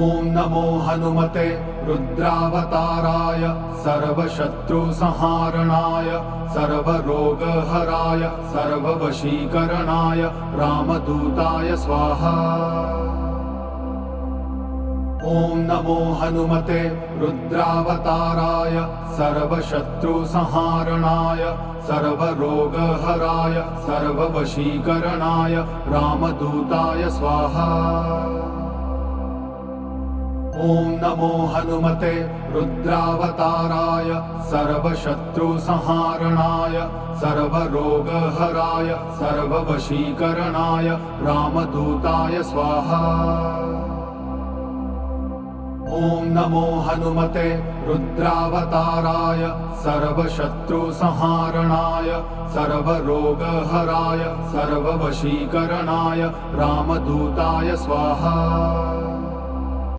ॐ नमो हनुमते रुद्रावताराय सर्वशत्रुसंहारणाय सर्वरोगहराय सर्ववशीकरणाय रामदूताय स्वाहा। ॐ नमो हनुमते रुद्रावताराय सर्वशत्रुसंहारणाय सर्वरोगहराय सर्ववशीकरणाय रामदूताय स्वाहा। ॐ नमो हनुमते रुद्रावताराय सर्वशत्रुसंहारणाय सर्वरोगहराय सर्ववशीकरणाय रामदूताय स्वाहा। ॐ नमो हनुमते रुद्रावताराय सर्वशत्रुसंहारणाय सर्वरोगहराय सर्ववशीकरणाय रामदूताय स्वाहा।